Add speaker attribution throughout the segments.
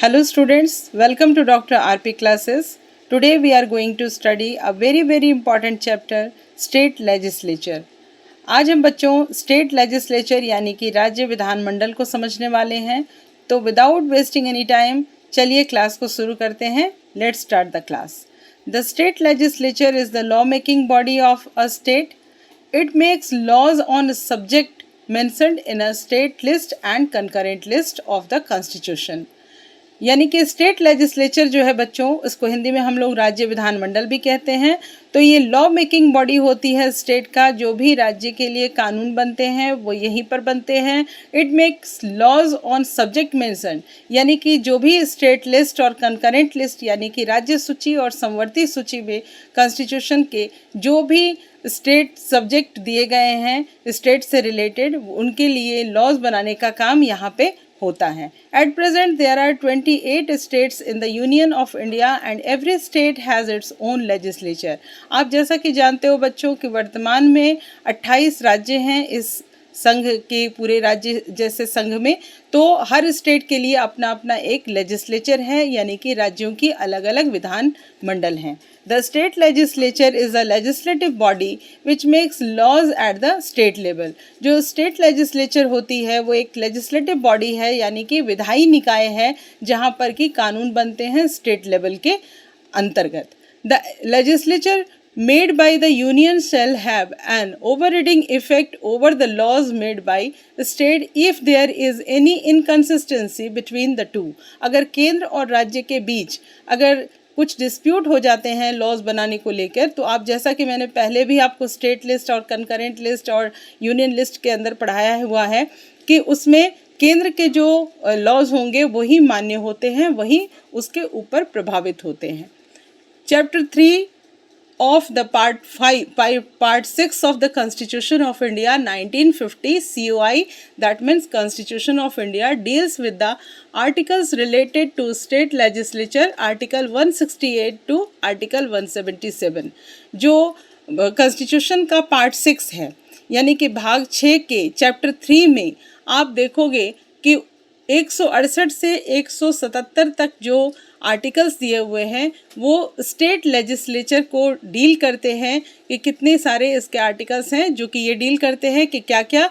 Speaker 1: Hello students, welcome to Dr. RP classes. Today we are going to study a very important chapter State Legislature. आज हम बच्चों State Legislature यानी कि राज्य विधानमंडल को समझने वाले हैं. तो without wasting any time चलिए क्लास को शुरू करते हैं. Let's start the class. The State Legislature is the law-making body of a state. It makes laws on a subject mentioned in a state list and concurrent list of the Constitution. यानी कि state legislature जो है बच्चों, इसको हिंदी में हम लोग राज्य विधानमंडल भी कहते हैं. तो ये लॉ मेकिंग बॉडी होती है स्टेट का. जो भी राज्य के लिए कानून बनते हैं वो यहीं पर बनते हैं. It makes laws on subject mention, यानी कि जो भी स्टेट लिस्ट और कंकरेंट लिस्ट यानी कि राज्य सूची और समवर्ती सूची में कॉन्स्टिट्यूशन के जो भी स्टेट सब्जेक्ट दिए गए हैं स्टेट से रिलेटेड, उनके लिए लॉज बनाने का काम यहाँ पे होता है. At present there are 28 states in the Union of India and every state has its own legislature. आप जैसा कि जानते हो बच्चों कि वर्तमान में 28 राज्य हैं इस संघ के पूरे राज्य जैसे संघ में. तो हर स्टेट के लिए अपना अपना एक लेजिस्लेचर है, यानी कि राज्यों की अलग अलग विधान मंडल हैं. The state legislature is a legislative body which makes laws at the state level. जो स्टेट लेजिस्लेचर होती है वो एक लेजिस्लेटिव बॉडी है, यानी कि विधायी निकाय है जहाँ पर कि कानून बनते हैं स्टेट लेवल के अंतर्गत. The legislature made by the union shall have an overriding effect over the laws made by the state if there is any inconsistency between the two. अगर केंद्र और राज्य के बीच अगर कुछ डिस्प्यूट हो जाते हैं लॉज बनाने को लेकर, तो आप जैसा कि मैंने पहले भी आपको स्टेट लिस्ट और कंकरेंट लिस्ट और यूनियन लिस्ट के अंदर पढ़ाया हुआ है कि उसमें केंद्र के जो लॉज होंगे वही मान्य होते हैं, वही उसके ऊपर प्रभावित होते हैं. Chapter 3 of the part 6 of the Constitution of India 1950 COI, that means Constitution of India, deals with the articles related to state legislature, article 168 to article 177. जो Constitution का part 6 है, यानी कि भाग 6 के चैप्टर 3 में आप देखोगे कि 168 से 177 तक जो आर्टिकल्स दिए हुए हैं वो स्टेट लेजिस्लेचर को डील करते हैं कि कितने सारे इसके आर्टिकल्स हैं जो कि ये डील करते हैं कि क्या क्या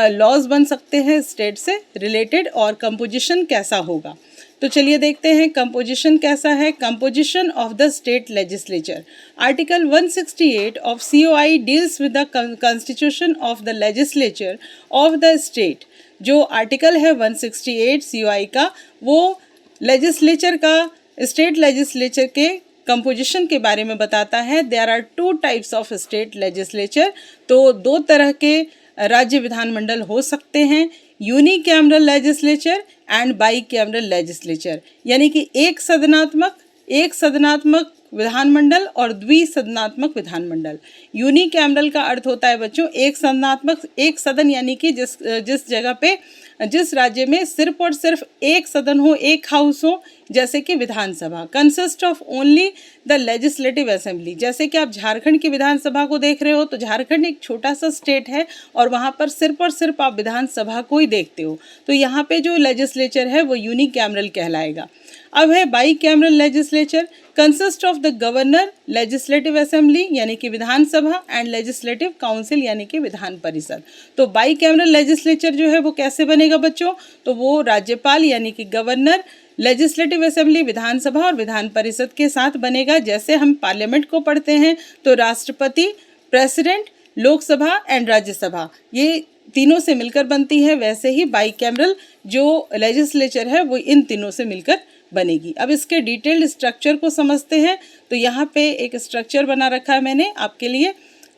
Speaker 1: लॉज बन सकते हैं स्टेट से रिलेटेड और कंपोजिशन कैसा होगा. तो चलिए देखते हैं कंपोजिशन कैसा है. Composition of the state legislature. Article 168 of COI deals with the constitution of the legislature of the state. जो आर्टिकल है 168 COI का, वो लेजिस्लेचर का स्टेट लेजिस्लेचर के कंपोजिशन के बारे में बताता है. There are 2 types of state legislature. तो 2 तरह के राज्य विधानमंडल हो सकते हैं, unicameral legislature and bicameral legislature, यानी कि एक सदनात्मक विधानमंडल और द्विसदनात्मक विधानमंडल. यूनिकैमरल का अर्थ होता है बच्चों एक सदनात्मक, एक सदन यानी कि जिस जगह पे जिस राज्य में सिर्फ और सिर्फ एक सदन हो, एक हाउस हो, जैसे कि Vidhan Sabha. Consist of only the legislative assembly. जैसे कि आप झारखंड की विधानसभा को देख रहे हो, तो झारखंड एक छोटा सा स्टेट है और वहाँ पर सिर्फ और सिर्फ आप विधानसभा को ही देखते हो. तो यहाँ पे जो लेजिस्लेचर है वो यूनिकैमरल कहलाएगा. अब है bicameral legislature. Consist of the governor, legislative assembly यानी कि विधानसभा एंड लेजिस्लेटिव काउंसिल यानी कि विधान परिषद. तो बाईकैमरल लेजिस्लेचर जो है वो कैसे बनेगा बच्चों, तो वो राज्यपाल यानी कि गवर्नर, लेजिस्लेटिव असेंबली विधानसभा और विधान परिषद के साथ बनेगा. जैसे हम पार्लियामेंट को पढ़ते हैं तो राष्ट्रपति, प्रेसिडेंट, लोकसभा एंड राज्यसभा, ये तीनों से मिलकर बनती है, वैसे ही बाईकैमरल जो लेजिस्लेचर है वो इन तीनों से मिलकर बनेगी. अब इसके डिटेल्ड स्ट्रक्चर को समझते हैं. तो यहाँ पे एक स्ट्रक्चर बना रखा है मैंने आपके लिए.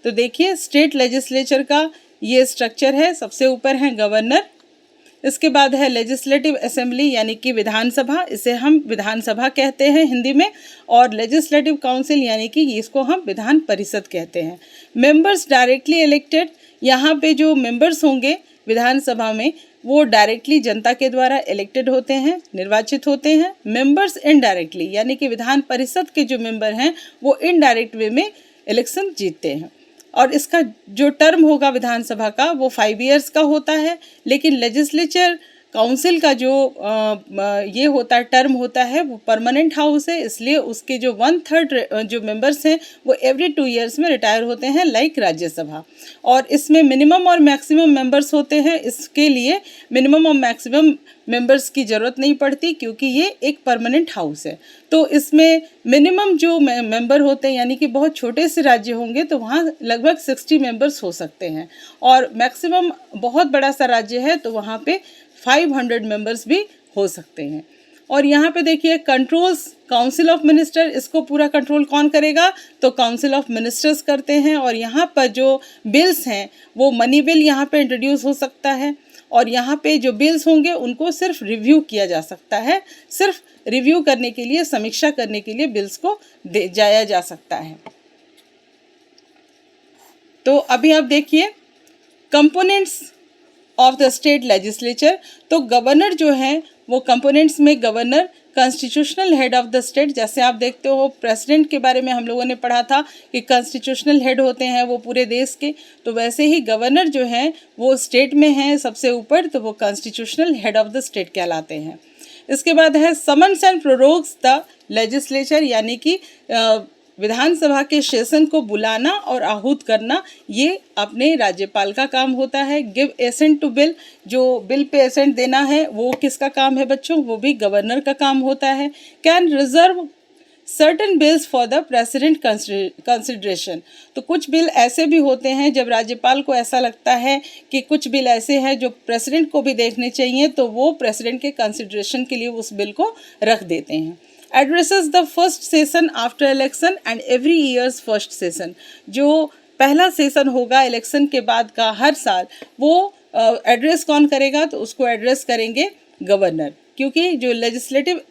Speaker 1: तो देखिए स्टेट लेजिस्लेचर का ये स्ट्रक्चर है. सबसे ऊपर है गवर्नर, इसके बाद है लेजिस्लेटिव असेंबली यानी कि विधानसभा, इसे हम विधानसभा कहते हैं हिंदी में, और लेजिस्लेटिव काउंसिल यानी कि इसको हम विधान परिषद कहते हैं. मेंबर्स डायरेक्टली इलेक्टेड, यहाँ पे जो मेंबर्स होंगे विधानसभा में वो डायरेक्टली जनता के द्वारा इलेक्टेड होते हैं, निर्वाचित होते हैं. मेंबर्स इनडायरेक्टली यानी कि विधान परिषद के जो मेंबर हैं वो इनडायरेक्ट वे में इलेक्शन जीतते हैं. और इसका जो टर्म होगा विधानसभा का वो 5 ईयर्स का होता है. लेकिन लेजिस्लेचर काउंसिल का जो ये होता है टर्म होता है वो परमानेंट हाउस है, इसलिए उसके जो 1/3 जो मेंबर्स हैं वो एवरी 2 ईयर्स में रिटायर होते हैं लाइक राज्यसभा। और इसमें मिनिमम और मैक्सिमम मेंबर्स होते हैं, इसके लिए मिनिमम और मैक्सिमम मेंबर्स की ज़रूरत नहीं पड़ती क्योंकि ये एक परमानेंट हाउस है। तो इसमें मिनिमम जो मेंबर होते हैं यानी कि बहुत छोटे से राज्य होंगे तो वहाँ लगभग 60 मेंबर्स हो सकते हैं, और मैक्सिमम बहुत बड़ा सा राज्य है तो वहाँ पे 500 मेंबर्स भी हो सकते हैं। और यहाँ पे देखिए कंट्रोल्स काउंसिल ऑफ मिनिस्टर, इसको पूरा कंट्रोल कौन करेगा तो काउंसिल ऑफ मिनिस्टर्स करते हैं। और यहाँ पर जो बिल्स हैं वो मनी बिल यहाँ पे इंट्रोड्यूस हो सकता है, और यहाँ पे जो बिल्स होंगे उनको सिर्फ रिव्यू किया जा सकता है, सिर्फ रिव्यू करने के लिए, समीक्षा करने के लिए बिल्स को जाया जा सकता है। तो अभी आप देखिए components of the state legislature. तो गवर्नर जो है वो कंपोनेंट्स में governor constitutional head of the state, जैसे आप देखते हो प्रेसिडेंट के बारे में हम लोगों ने पढ़ा था कि कॉन्स्टिट्यूशनल हेड होते हैं वो पूरे देश के, तो वैसे ही गवर्नर जो हैं वो स्टेट में हैं सबसे ऊपर, तो वो constitutional head of the state कहलाते हैं। इसके बाद है समन्स एंड प्रोरोग्स द लेजिस्लेचर, यानी कि विधानसभा के सेशन को बुलाना और आहूत करना ये अपने राज्यपाल का काम होता है। गिव एसेंट टू बिल, जो बिल पे एसेंट देना है वो किसका काम है बच्चों, वो भी गवर्नर का काम होता है। Can reserve certain bills for the president consideration, तो कुछ बिल ऐसे भी होते हैं जब राज्यपाल को ऐसा लगता है कि कुछ बिल ऐसे हैं जो प्रेसिडेंट को भी देखने चाहिए तो वो प्रेसिडेंट के कंसिडरेशन के लिए उस बिल को रख देते हैं। Addresses the first session after election and every years first session, जो पहला सेशन होगा इलेक्शन के बाद का हर साल वो एड्रेस कौन करेगा तो उसको एड्रेस करेंगे गवर्नर, क्योंकि जो लेजिस्लेटिव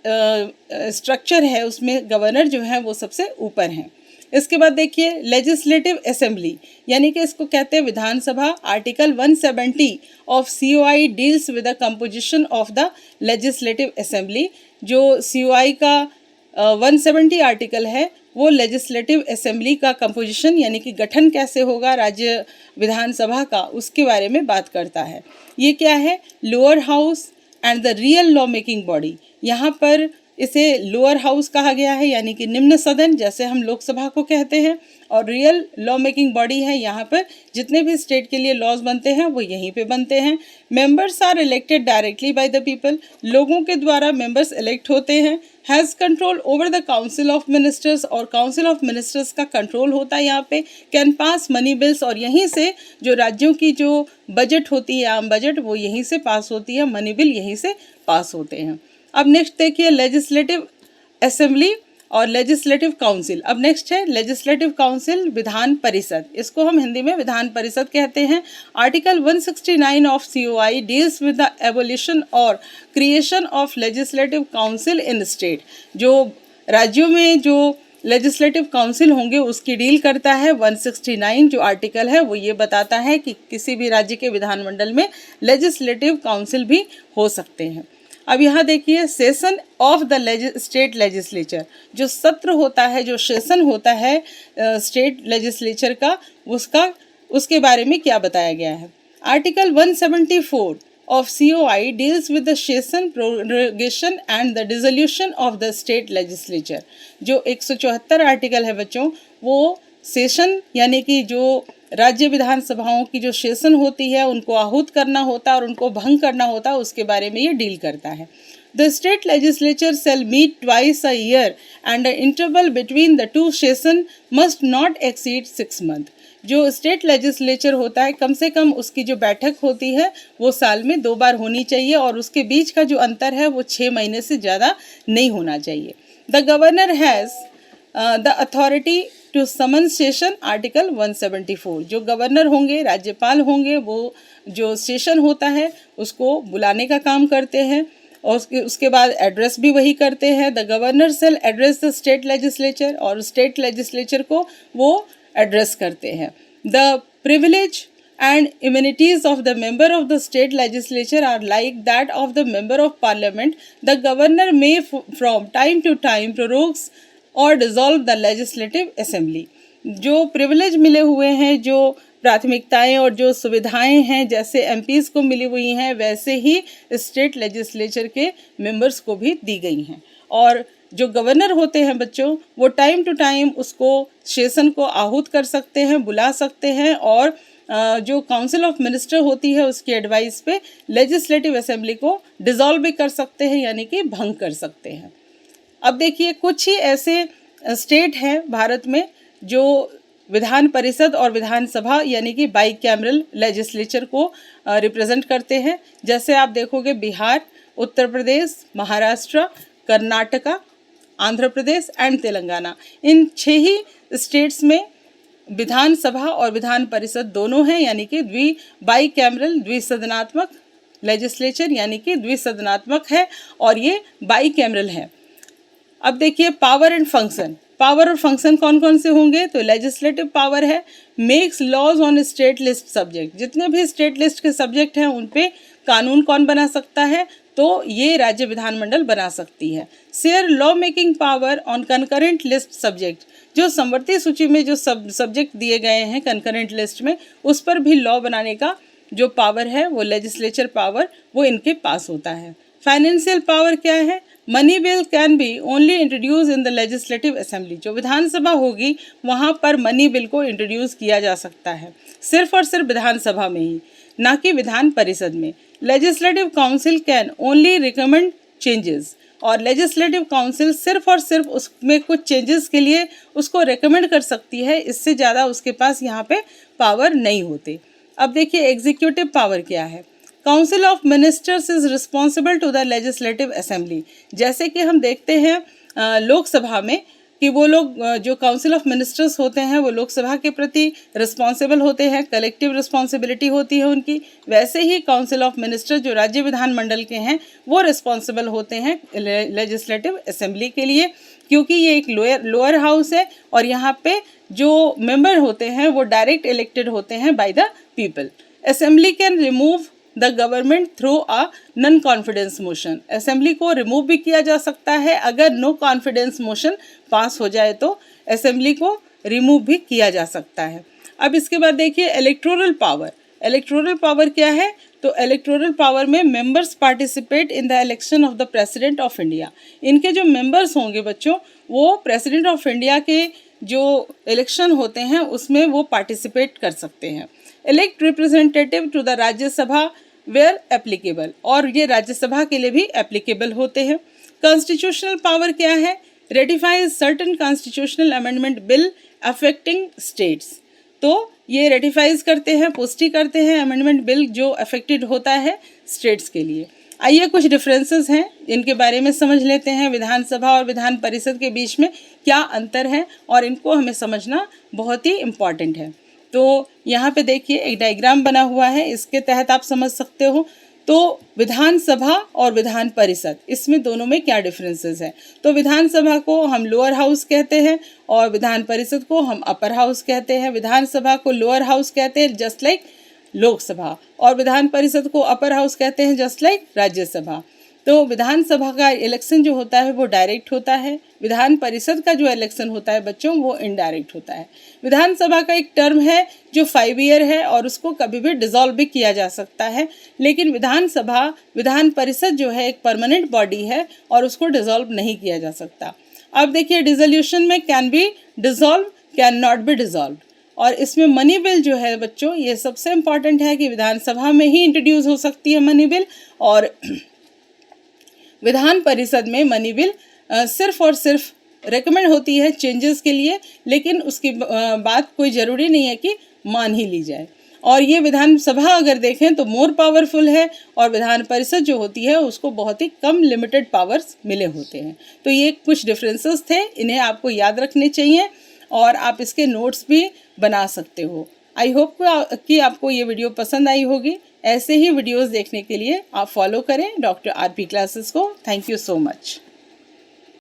Speaker 1: स्ट्रक्चर है उसमें गवर्नर जो है वो सबसे ऊपर हैं। इसके बाद देखिए लेजिस्लेटिव असेंबली, यानी कि इसको कहते हैं Vidhan Sabha. Article 170 of COI deals with the composition of the legislative assembly. जो COI का 170 आर्टिकल है वो लेजिस्लेटिव असेंबली का कंपोजिशन यानी कि गठन कैसे होगा राज्य विधानसभा का, उसके बारे में बात करता है। ये क्या है, lower house and the real law making body. यहाँ पर इसे लोअर हाउस कहा गया है यानी कि निम्न सदन, जैसे हम लोकसभा को कहते हैं, और रियल लॉ मेकिंग बॉडी है। यहाँ पर जितने भी स्टेट के लिए लॉज बनते हैं वो यहीं पे बनते हैं। Members are elected directly by the people, लोगों के द्वारा मेंबर्स इलेक्ट होते हैं। Has control over the council of ministers, और काउंसिल ऑफ मिनिस्टर्स का कंट्रोल होता है यहाँ पे। कैन पास मनी बिल्स, और यहीं से जो राज्यों की जो बजट होती है, आम बजट, वो यहीं से पास होती है, मनी बिल यहीं से पास होते हैं। अब नेक्स्ट देखिए लेजिस्लेटिव असेंबली और लेजिस्लेटिव काउंसिल। अब नेक्स्ट है लेजिस्लेटिव काउंसिल, विधान परिषद, इसको हम हिंदी में विधान परिषद कहते हैं। Article 169 of COI deals with the abolition और creation of legislative council in state, जो राज्यों में जो लेजिस्लेटिव काउंसिल होंगे उसकी डील करता है। 169 जो आर्टिकल है वो ये बताता है कि किसी भी राज्य के विधानमंडल में लेजिस्लेटिव काउंसिल भी हो सकते हैं। अब यहाँ देखिए session of the state legislature, जो सत्र होता है, जो सेशन होता है स्टेट लेजिस्लेचर का, उसके बारे में क्या बताया गया है। Article 174 of COI deals with the session prorogation and the dissolution of the state legislature। जो 174 आर्टिकल है बच्चों, वो सेशन यानी कि जो राज्य विधानसभाओं की जो सेशन होती है उनको आहूत करना होता है और उनको भंग करना होता है, उसके बारे में ये डील करता है। The state legislature shall meet twice a year and the interval between the two sessions must not exceed 6 months। जो स्टेट लेजिस्लेचर होता है कम से कम उसकी जो बैठक होती है वो साल में 2 बार होनी चाहिए, और उसके बीच का जो अंतर है वो 6 महीने से ज़्यादा नहीं होना चाहिए। The governor has the authority to summon session, article 174। जो गवर्नर होंगे, राज्यपाल होंगे, वो जो सेशन होता है उसको बुलाने का काम करते हैं, और उसके बाद एड्रेस भी वही करते हैं। The governor shall address the state legislature, और स्टेट लेजिस्लेचर को वो एड्रेस करते हैं। The privilege and immunities of the member of the state legislature are like that of the member of parliament. The governor may from time to time prorogues और dissolve the legislative assembly. जो privilege मिले हुए हैं जो प्राथमिकताएं और जो सुविधाएं हैं जैसे एमपीज़ को मिली हुई हैं वैसे ही स्टेट लेजिस्लेचर के मेंबर्स को भी दी गई हैं। और जो गवर्नर होते हैं बच्चों, वो टाइम टू टाइम उसको सेशन को आहूत कर सकते हैं, बुला सकते हैं, और जो काउंसिल ऑफ मिनिस्टर होती है उसकी एडवाइस पे लेजिस्लेटिव असेंबली को डिसॉल्व भी कर सकते हैं, यानी कि भंग कर सकते हैं। अब देखिए कुछ ही ऐसे स्टेट हैं भारत में जो विधान परिषद और विधानसभा यानी कि बाई कैमरल लेजिस्लेचर को रिप्रेजेंट करते हैं। जैसे आप देखोगे बिहार, उत्तर प्रदेश, महाराष्ट्र, कर्नाटका, आंध्र प्रदेश एंड तेलंगाना, इन 6 ही स्टेट्स में विधानसभा और विधान परिषद दोनों हैं, यानी कि बाई कैमरल द्विसदनात्मक लेजिस्लेचर यानी कि द्विसदनात्मक है और ये बाई कैमरल है। अब देखिए पावर एंड फंक्शन, पावर और फंक्शन कौन कौन से होंगे, तो लेजिस्लेटिव पावर है makes laws on state list subject, जितने भी स्टेट लिस्ट के सब्जेक्ट हैं उन पे कानून कौन बना सकता है, तो ये राज्य विधानमंडल बना सकती है। Share law making power on concurrent list subject, जो समवर्ती सूची में जो सब्जेक्ट दिए गए हैं कंकरेंट लिस्ट में, उस पर भी लॉ बनाने का जो पावर है वो लेजिस्लेचर पावर वो इनके पास होता है। फाइनेंशियल पावर क्या है, money bill can be only introduce in the legislative assembly, जो विधानसभा होगी वहाँ पर मनी बिल को इंट्रोड्यूस किया जा सकता है सिर्फ और सिर्फ विधानसभा में ही, ना कि विधान परिषद में। Legislative council can only recommend changes, और लेजिस्लेटिव काउंसिल सिर्फ और सिर्फ उसमें कुछ चेंजेस के लिए उसको रेकमेंड कर सकती है, इससे ज़्यादा उसके पास यहाँ पे पावर नहीं होती। अब देखिए एग्जीक्यूटिव पावर क्या है, council of ministers is responsible to the legislative assembly. जैसे कि हम देखते हैं लोकसभा में कि वो लोग जो काउंसिल ऑफ मिनिस्टर्स होते हैं वो लोकसभा के प्रति रिस्पॉन्सिबल होते हैं, कलेक्टिव रिस्पॉन्सिबिलिटी होती है उनकी, वैसे ही काउंसिल ऑफ मिनिस्टर जो राज्य विधानमंडल के हैं वो रिस्पॉन्सिबल होते हैं लेजिस्लेटिव असेंबली के लिए, क्योंकि ये एक लोअर हाउस है और यहाँ पे जो मेंबर होते हैं वो डायरेक्ट इलेक्टेड होते हैं bye the people. Assembly can remove the government through a non confidence motion, assembly को रिमूव भी किया जा सकता है, अगर नो कॉन्फिडेंस मोशन पास हो जाए तो असेंबली को रिमूव भी किया जा सकता है। अब इसके बाद देखिए इलेक्टोरल पावर, इलेक्टोरल पावर क्या है, तो इलेक्टोरल पावर में members participate in the election of the president of India, इनके जो मेंबर्स होंगे बच्चों वो प्रेसिडेंट ऑफ इंडिया के जो इलेक्शन होते हैं उसमें वो पार्टिसिपेट कर सकते हैं। Elect representative to the Rajya Sabha where applicable, और ये राज्यसभा के लिए भी एप्लीकेबल होते हैं। कॉन्स्टिट्यूशनल पावर क्या है, ratifies certain constitutional amendment bill affecting states, तो ये रेटिफाइज करते हैं, पुष्टि करते हैं अमेंडमेंट बिल जो अफेक्टेड होता है स्टेट्स के लिए। आइए कुछ डिफरेंसेस हैं इनके बारे में समझ लेते हैं, विधानसभा और विधान परिषद के बीच में क्या अंतर है और इनको हमें समझना बहुत ही इम्पॉर्टेंट है। तो यहाँ पे देखिए एक डायग्राम बना हुआ है, इसके तहत आप समझ सकते हो तो विधानसभा और विधान परिषद इसमें दोनों में क्या डिफरेंसेस है। तो विधानसभा को हम लोअर हाउस कहते हैं और विधान परिषद को हम अपर हाउस कहते हैं। विधानसभा को लोअर हाउस कहते हैं जस्ट लाइक लोकसभा, और विधान परिषद को अपर हाउस कहते हैं जस्ट लाइक राज्यसभा। तो विधानसभा का इलेक्शन जो होता है वो डायरेक्ट होता है, विधान परिषद का जो इलेक्शन होता है बच्चों वो इनडायरेक्ट होता है। विधानसभा का एक टर्म है जो 5 ईयर है और उसको कभी भी डिसॉल्व भी किया जा सकता है, लेकिन विधान परिषद जो है एक परमानेंट बॉडी है और उसको डिसॉल्व नहीं किया जा सकता। अब देखिए डिसोल्यूशन में can be dissolve, can not be dissolve, और इसमें मनी बिल जो है बच्चों ये सबसे इम्पॉर्टेंट है कि विधानसभा में ही इंट्रोड्यूस हो सकती है मनी बिल, और विधान परिषद में मनी बिल सिर्फ और सिर्फ रेकमेंड होती है चेंजेस के लिए, लेकिन उसकी बात कोई ज़रूरी नहीं है कि मान ही ली जाए। और ये विधानसभा अगर देखें तो मोर पावरफुल है और विधान परिषद जो होती है उसको बहुत ही कम लिमिटेड पावर्स मिले होते हैं। तो ये कुछ डिफरेंसेस थे, इन्हें आपको याद रखने चाहिए और आप इसके नोट्स भी बना सकते हो। आई होप कि आपको ये वीडियो पसंद आई होगी। ऐसे ही वीडियोस देखने के लिए आप फॉलो करें डॉक्टर आरपी क्लासेस को। Thank you so much.